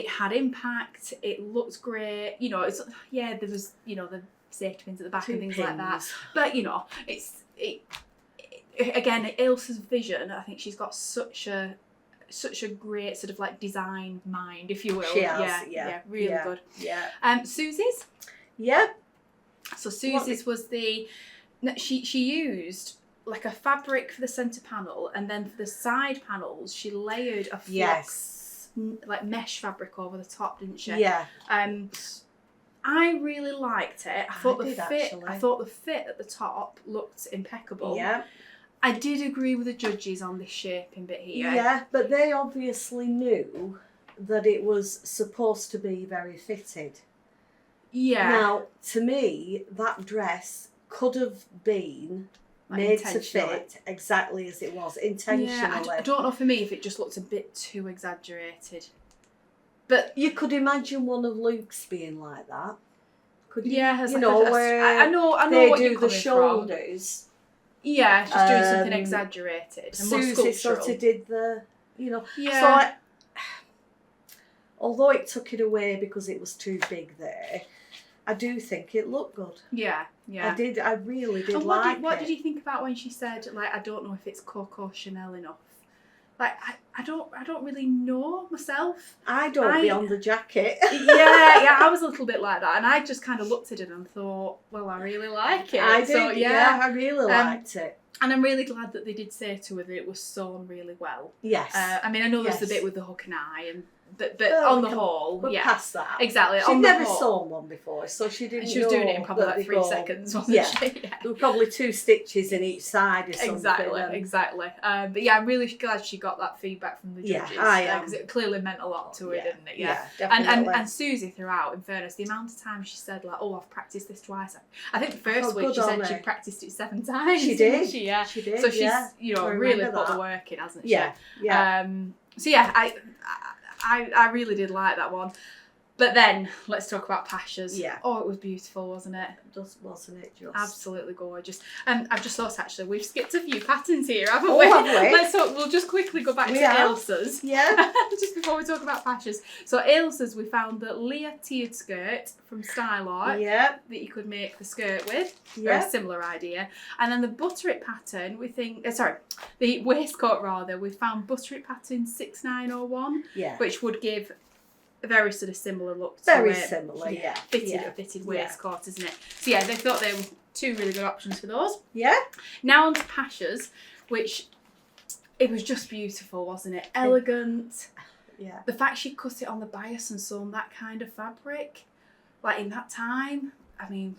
had impact. It looked great. You know, there was, you know, the safety pins at the back and things like that. But you know, again, Ilse's vision. I think she's got such a great sort of like design mind, if you will. She has, really good. Yeah. Susie's. Yeah. So Susie's was she used like a fabric for the centre panel, and then for the side panels she layered a flock, like mesh fabric over the top, didn't she? Yeah. I really liked it. I thought the fit at the top looked impeccable. Yeah. I did agree with the judges on this shaping bit here. Yeah, but they obviously knew that it was supposed to be very fitted. Yeah. Now, to me, that dress could have been made to fit exactly as it was, intentionally. Yeah, I don't know for me if it just looked a bit too exaggerated. But you could imagine one of Luke's being like that. Could you? Yeah, you know, where I know they what do you're the coming shoulders. From. Yeah, just doing something exaggerated. Susie sort of did the, you know. Yeah. So although it took it away because it was too big there, I do think it looked good. Yeah. I really did like it. What did you think about when she said, like, I don't know if it's Coco Chanel enough? Like, I don't really know myself. I don't beyond the jacket. yeah, I was a little bit like that, and I just kind of looked at it and thought, well, I really like it. I did, so, I really liked it. And I'm really glad that they did say to her that it was sewn really well. Yes. I mean, I know there's the bit with the hook and eye, and but on the whole, we're yeah, past that. exactly. She'd on never the whole, sewn one before, so she didn't. and she was doing it in probably that like 3 seconds, wasn't yeah. she? Yeah. There were probably 2 stitches in each side or something. Exactly. But yeah, I'm really glad she got that feedback from the judges. Yeah, I am. Because it clearly meant a lot to her, didn't it? Yeah, definitely. And Susie throughout, in fairness, the amount of times she said like, "Oh, I've practiced this twice." I think the first week she said she'd practiced it 7 times. She did. Yeah. She did. So she's really put that. the work in, hasn't she? Yeah. So yeah, I really did like that one. But then let's talk about Pasha's. Yeah. Oh, it was beautiful, wasn't it? Wasn't it just Absolutely gorgeous. And I've just thought actually we've skipped a few patterns here, haven't we? we? Have we? Let's talk. We'll just quickly go back to Ailsa's. Yeah. Just before we talk about Pasha's. So Ailsa's, we found the Leah tiered skirt from Style Art. Yeah. That you could make the skirt with. Yeah. Very similar idea. And then the Butterick pattern, we think. The waistcoat rather. We found Butterick pattern 6901. Yeah. Which would give a very sort of similar look to very it. similar, yeah. Fitted waistcoat, isn't it? So yeah, they thought they were 2 really good options for those. Yeah. Now on to Pasha's, which it was just beautiful, wasn't it? Elegant. Yeah. The fact she cut it on the bias and sewn that kind of fabric, like in that time, I mean,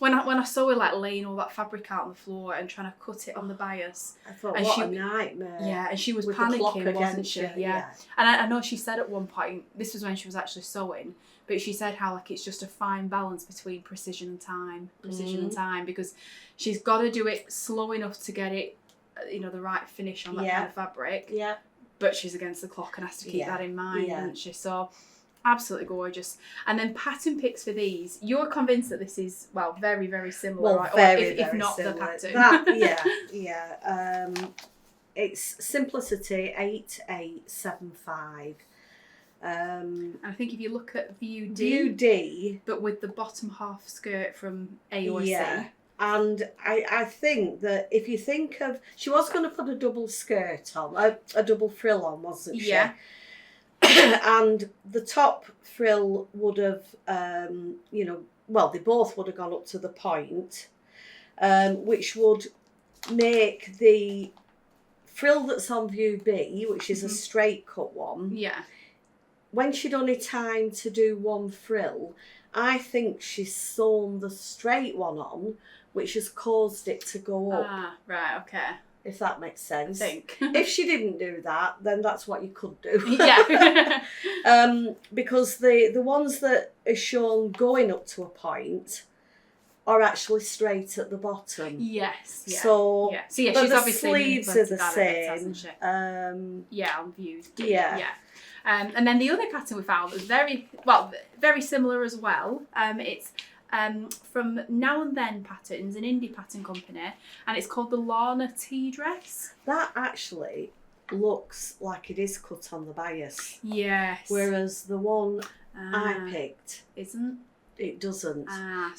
when I saw her like laying all that fabric out on the floor and trying to cut it on the bias, I thought, and what a nightmare. Yeah, and she was with panicking, wasn't she? Yeah. And I know she said at one point, this was when she was actually sewing, but she said how like it's just a fine balance between precision and time, because she's got to do it slow enough to get it, the right finish on that kind of fabric. Yeah. But she's against the clock and has to keep that in mind, doesn't she? So absolutely gorgeous. And then pattern picks for these. You're convinced that this is very, very similar, right? If not similar. The pattern. It's Simplicity 8875. And I think if you look at View View D, but with the bottom half skirt from A or C. And I think that if you think of, she was going to put a double skirt on, a double frill on, wasn't she? Yeah. And the top frill would have, they both would have gone up to the point, which would make the frill that's on View B, which is a straight cut one. Yeah. When she'd only time to do one frill, I think she's sewn the straight one on, which has caused it to go up. Ah, right, okay. If that makes sense. I think. If she didn't do that, then that's what you could do. Yeah. Because the ones that are shown going up to a point are actually straight at the bottom. Yes. Yeah. So, yeah, she's the obviously sleeves are the same. same. On Views. Yeah. And then the other pattern we found was very similar as well. It's from Now and Then Patterns, an indie pattern company, and it's called the Lana Tea Dress. That actually looks like it is cut on the bias. Yes. Whereas the one I picked it doesn't.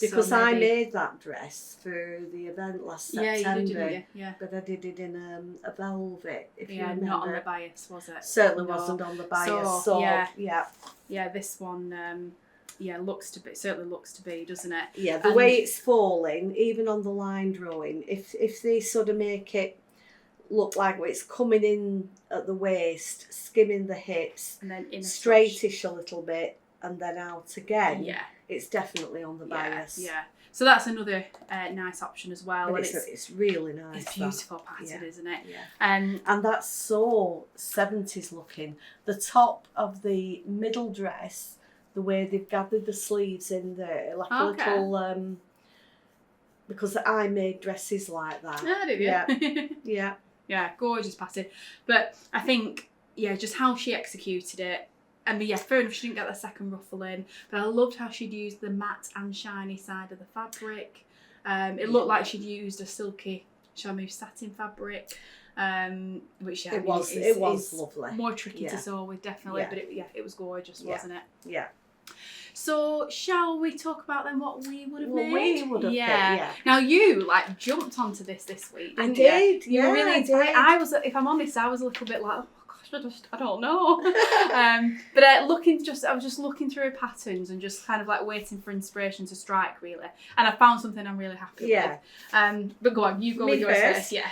Because so I made that dress for the event last September. Yeah, you did, didn't you? Yeah. But I did it in a velvet, if you remember. Not on the bias, was it? Certainly wasn't on the bias. So yeah, this one certainly looks to be, doesn't it? Yeah, the way it's falling, even on the line drawing, if they sort of make it look like it's coming in at the waist, skimming the hips, and then in straightish a little bit, and then out again. Yeah. It's definitely on the bias. Yeah. So that's another nice option as well. And it's really nice. It's beautiful pattern, isn't it? Yeah. And that's so 70s looking. The top of the middle dress, the way they've gathered the sleeves in there, like a little because I made dresses like that. Oh, did you? Yeah. Yeah. Yeah, gorgeous pattern. But I think, just how she executed it. And fair enough, she didn't get the second ruffle in, but I loved how she'd used the matte and shiny side of the fabric. It looked like she'd used a silky chamois satin fabric, which it was lovely. More tricky to sew with, definitely, but it was gorgeous, wasn't it? Yeah. So shall we talk about then what we would have made? We would have picked. Now you jumped onto this week. I did. You were really inspired. I was, if I'm honest, I was a little bit like, oh my gosh, I don't know. But I was just looking through patterns and just kind of like waiting for inspiration to strike, really. And I found something I'm really happy with. But go on, you go with yours first. Yeah.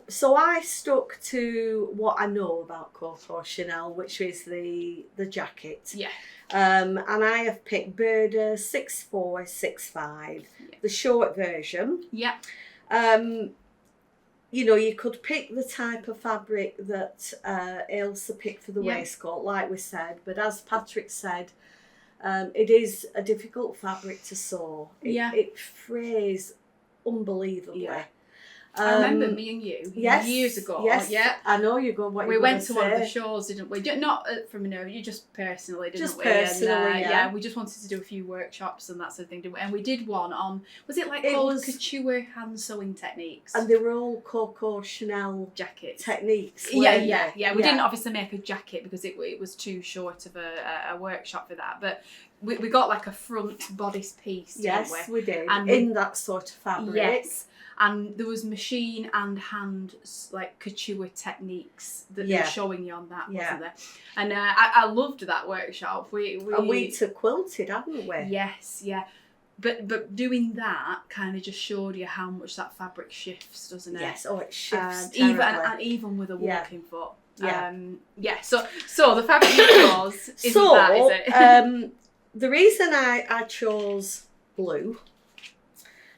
So I stuck to what I know about Coco Chanel, which is the jacket. Yeah. And I have picked Burda 6465, the short version. Yeah. You know, you could pick the type of fabric that Ailsa picked for the waistcoat, like we said, but as Patrick said, it is a difficult fabric to sew. It frays unbelievably. Yeah. I remember me and you years ago. Yes, yeah. I know you're going. What we you're went to say. one of the shows, didn't we? Not from Minerva, you just personally, didn't just we? Personally, and, we just wanted to do a few workshops and that sort of thing, didn't we? And we did one on, was it called couture hand sewing techniques? And they were all Coco Chanel jackets techniques. Yeah. We didn't obviously make a jacket because it was too short of a workshop for that, but we got like a front bodice piece, didn't we? Yes, we did. And in that sort of fabric. Yes. And there was machine and hand like couture techniques that they were showing you on that, wasn't there? And I loved that workshop. We took quilted, hadn't we? Yes, yeah. But doing that kind of just showed you how much that fabric shifts, doesn't it? Yes. Oh, it shifts even with a walking foot. Yeah. So the fabric you chose isn't that, is it? The reason I chose blue.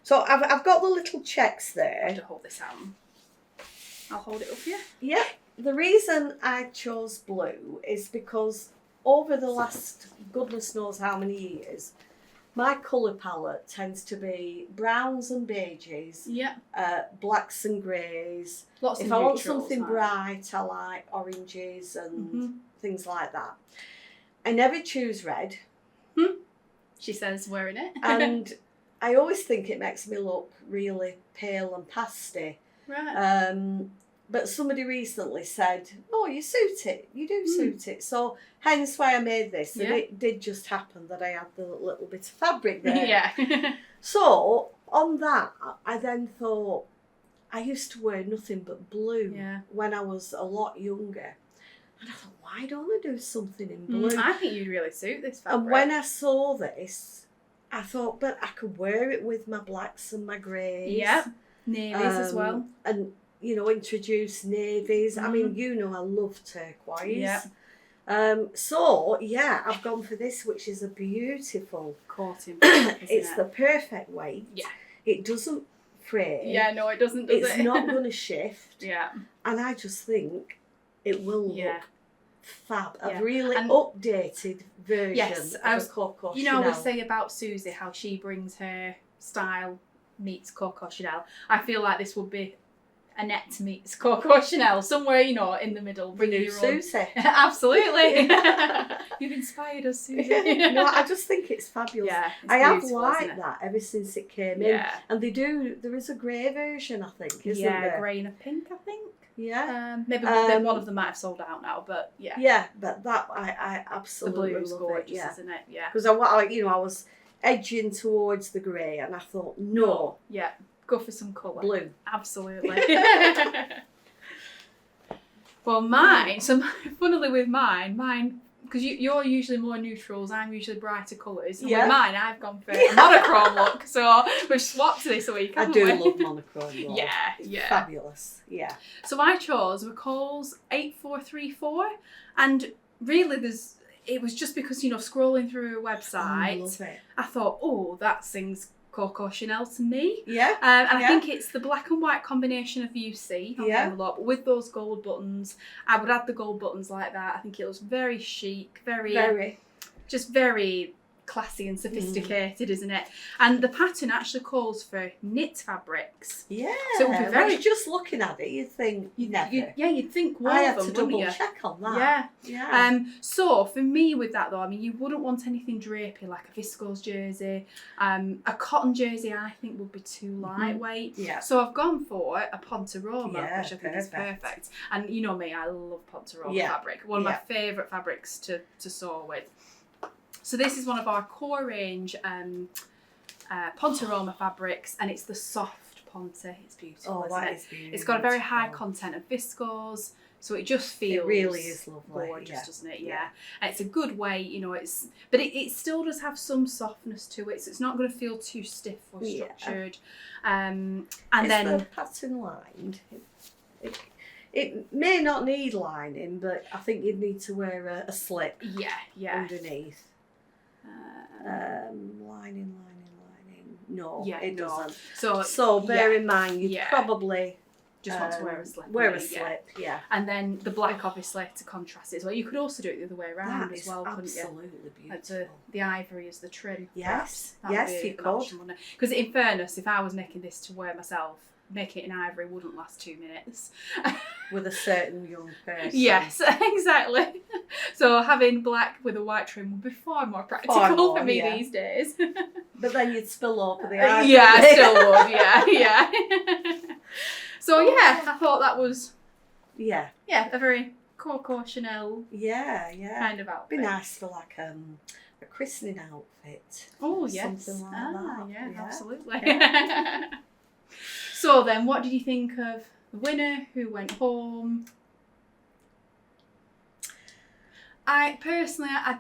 So I've got the little checks there. To hold this out. I'll hold it up for you. Yeah. The reason I chose blue is because over the last goodness knows how many years, my colour palette tends to be browns and beiges, blacks and greys. Lots if of I want neutrals, something bright, I like oranges and things like that. I never choose red. She says, wearing it. And I always think it makes me look really pale and pasty. Right. But somebody recently said, "Oh, you suit it. You do suit it." So hence why I made this. And it did just happen that I had the little bit of fabric there. Yeah. So on that, I then thought, I used to wear nothing but blue when I was a lot younger. And I thought, why don't I do something in blue? I think you'd really suit this fabric. And when I saw this, I thought, but I could wear it with my blacks and my greys. Yeah, navies as well. And, you know, introduce navies. I mean, you know, I love turquoise. Yeah. So, I've gone for this, which is a beautiful coating. It's the perfect weight. Yeah. It doesn't fray. Yeah, no, it doesn't, does It's not going to shift. Yeah. And I just think it will look fab. A really and updated version of a Coco Chanel. You know, I was saying about Susie, how she brings her style meets Coco Chanel. I feel like this would be Annette meets Coco Chanel, somewhere, you know, in the middle. Bringing your Susie. Own. Absolutely. You've inspired us, Susie. No, I just think it's fabulous. Yeah, I have liked that ever since it came in. And there is a grey version, I think, isn't there? Yeah, grey and a pink, I think. Yeah. Maybe one of them might have sold out now, but yeah. Yeah, but that I absolutely the blue's love gorgeous, it. Isn't it? Yeah. Because I was edging towards the grey, and I thought, no. Yeah. Go for some colour. Blue. Absolutely. Well, mine. So, funnily with mine, because you're usually more neutrals, I'm usually brighter colours. And with mine, I've gone for a monochrome look. So we've swapped this week. I do love monochrome look. Yeah. Fabulous. Yeah. So I chose McCall's 8434, and really it was just because, you know, scrolling through a website, I love it. I thought, oh, that sings Coco Chanel to me. Yeah. And I think it's the black and white combination of UC on the envelope with those gold buttons. I would add the gold buttons like that. I think it was very chic, very classy and sophisticated, isn't it? And the pattern actually calls for knit fabrics. Yeah. So it would be very... just looking at it, you'd think never. You'd think woven, I had to wouldn't double you? check on that. Yeah. So for me with that though, I mean, you wouldn't want anything drapey like a viscose jersey. A cotton jersey I think would be too lightweight. Yeah. So I've gone for a Pontoroma, which I think is perfect. And you know me, I love Pontoroma fabric. One of my favourite fabrics to sew with. So this is one of our core range Pontoroma fabrics, and it's the soft Ponte. It's beautiful, Oh, isn't that it? is beautiful. It's got a very high content of viscose, so it just feels it really is lovely. gorgeous, doesn't it? Yeah. And it's a good weight, you know. But it still does have some softness to it, so it's not going to feel too stiff or structured. And then the pattern lined. It may not need lining, but I think you'd need to wear a slip. Yeah. Underneath. Lining. No, it doesn't. So bear in mind, you probably just want to wear a slip. Wear a slip, yeah. And then the black, obviously, to contrast it as well. You could also do it the other way around that as well, couldn't you? Absolutely beautiful. Like the ivory as the trim. Yes, you could. Because in fairness, if I was making this to wear myself, making it in ivory wouldn't last 2 minutes. With a certain young person. Yes, exactly. So having black with a white trim would be far more practical for me these days. But then you'd spill over the ivory. Yeah, I still would, yeah. So yeah, I thought that was a very Coco Chanel kind of outfit. Be nice for like a christening outfit. Oh yes. Something like that. Yeah, absolutely. Yeah. So then, what did you think of the winner who went home? I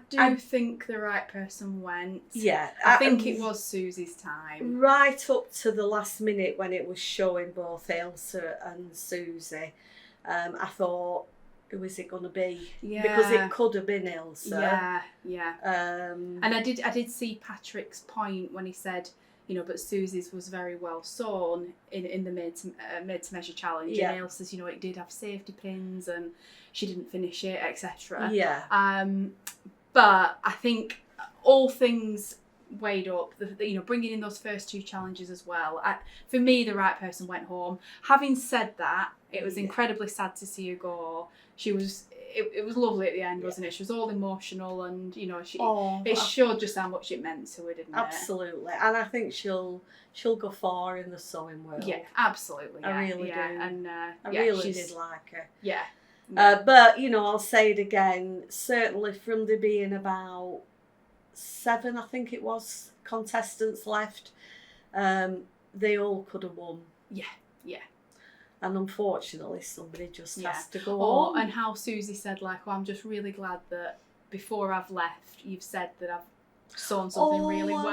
do think the right person went. Yeah. I think it was Susie's time. Right up to the last minute when it was showing both Elsa and Susie, I thought, who is it going to be? Yeah. Because it could have been Elsa. Yeah. And I did see Patrick's point when he said, you know, but Susie's was very well sewn in the made to measure challenge. Yeah. And Elsa's, you know, it did have safety pins and she didn't finish it, etc. Yeah. But I think all things weighed up, you know, bringing in those first 2 challenges as well. For me, the right person went home. Having said that, it was incredibly sad to see her go. It was lovely at the end, wasn't it? She was all emotional, and you know, it showed just how much it meant to her, didn't it? Absolutely, and I think she'll go far in the sewing world. Yeah, absolutely. Yeah, I really do. And I really did like her. Yeah. But you know, I'll say it again. Certainly, from there being about 7, I think it was, contestants left, they all could have won. Yeah. And unfortunately, somebody just has to go on. on. And how Susie said, like, I'm just really glad that before I've left, you've said that I've sewn something really well.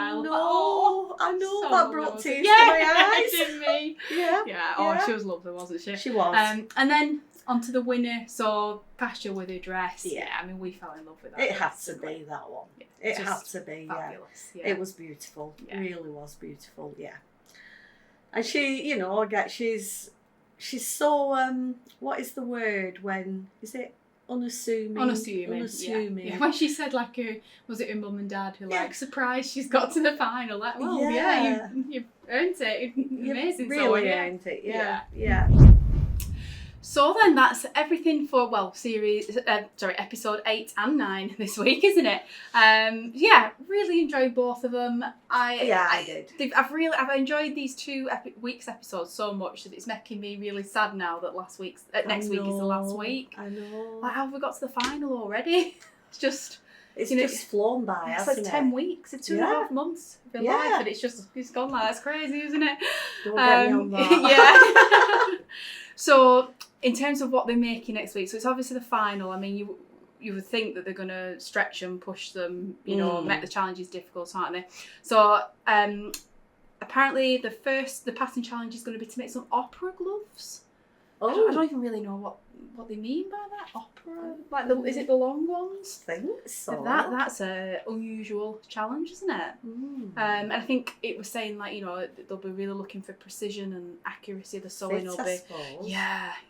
I know. So that brought tears to my eyes. Didn't me? Yeah. She was lovely, wasn't she? She was. And then on to the winner. So Pasha with her dress. Yeah. I mean, we fell in love with that. It had to be that one. Yeah. It had to be. Fabulous. Yeah. It was beautiful. It really was beautiful. Yeah. And she, you know, she's so, what is the word when, is it unassuming? Unassuming. Yeah. When she said, like, was it her mum and dad who, like, surprised she's got to the final? Like, well, you've earned it. Amazing. You've really earned it, yeah. So then that's everything for, episode 8 and 9 this week, isn't it? Really enjoyed both of them. I did. I've enjoyed these 2 weeks episodes so much that it's making me really sad now that next week is the last week. I know. Like, how have we got to the final already? It's just flown by, hasn't it? It's like 10 weeks, it's 2.5 months of your life, and it's gone like that's crazy, isn't it? Don't get me on that. Yeah. So in terms of what they're making next week, so it's obviously the final. I mean, you would think that they're going to stretch them, push them, you know, make the challenges difficult, aren't they? So apparently the pattern challenge is going to be to make some opera gloves. I don't even really know what they mean by that. Opera? Like, is it the long ones? I think so. That's a unusual challenge, isn't it? And I think it was saying, like, you know, they'll be really looking for precision and accuracy of the sewing. I suppose.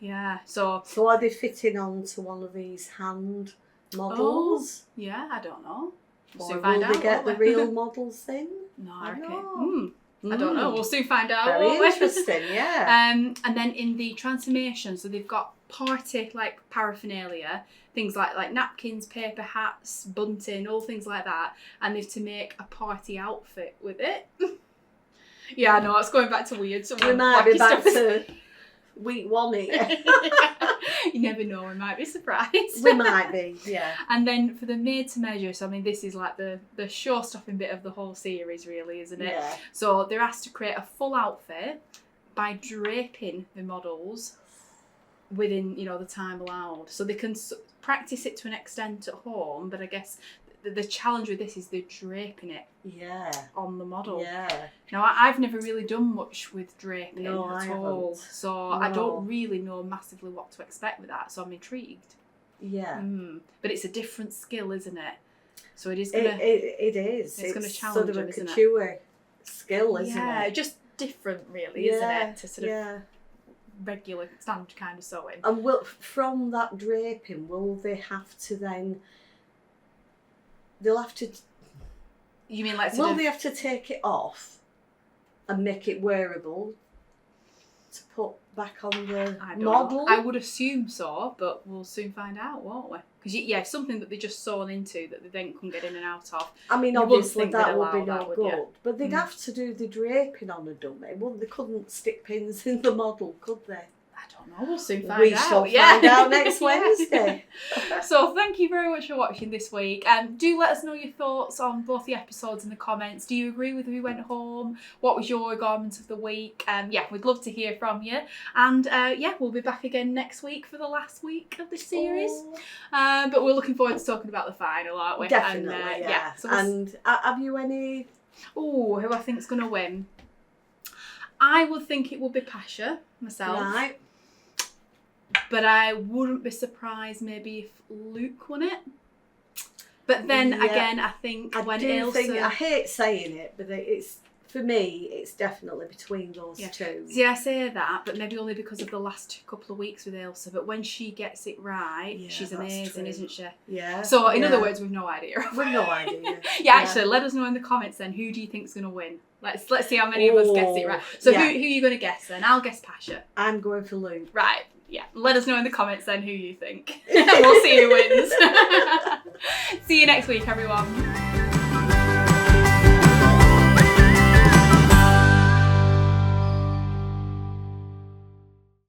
Yeah. So are they fitting onto one of these hand models? Yeah, I don't know. Or will they get the real models in? No, I reckon. I don't know. We'll soon find out. Very interesting, yeah. And then in the transformation, so they've got party like paraphernalia, things like napkins, paper hats, bunting, all things like that, and they've to make a party outfit with it. Yeah, I know, it's going back to weird. So we might be back to week 1 here. You never know, we might be surprised. We might be, yeah. And then for the made to measure, so I mean, this is like the show-stopping bit of the whole series, really, isn't it? Yeah. So they're asked to create a full outfit by draping the models within, the time allowed. So they can practice it to an extent at home, but I guess the challenge with this is they're draping it on the model. Yeah. Now, I've never really done much with draping at I all, haven't. so I don't really know massively what to expect with that, so I'm intrigued. Yeah. But it's a different skill, isn't it? So it is going to... It is. It's going to challenge sort of them, a couture skill, isn't it? Yeah, just different really, isn't it? To sort of regular, standard kind of sewing. And from that draping, will they have to then... They'll have to... You mean like will they have to take it off and make it wearable to put back on the model? I would assume so, but we'll soon find out, won't we? Because something that they just sewn into that they then can get in and out of. I mean, you obviously that would be no good, you? but they'd have to do the draping on a dummy. They couldn't stick pins in the model, could they? I don't know, we'll soon find out. We shall find out next Wednesday. So thank you very much for watching this week. Do let us know your thoughts on both the episodes in the comments. Do you agree with Who Went Home? What was your garment of the week? We'd love to hear from you. And we'll be back again next week for the last week of the series. But we're looking forward to talking about the final, aren't we? Definitely, and, So and have you any... Oh, who I think's going to win? I would think it would be Pasha, myself. Right. But I wouldn't be surprised maybe if Luke won it. But then again, I think I hate saying it, but it's for me, it's definitely between those two. See, I say that, but maybe only because of the last couple of weeks with Ailsa. But when she gets it right, she's amazing, isn't she? Yeah. So, in other words, we've no idea. We've no idea. Actually, let us know in the comments then. Who do you think's going to win? Let's see how many of us gets it right. So, who are you going to guess then? I'll guess Pasha. I'm going for Luke. Right. Yeah, let us know in the comments then who you think. We'll see who wins. See you next week, everyone.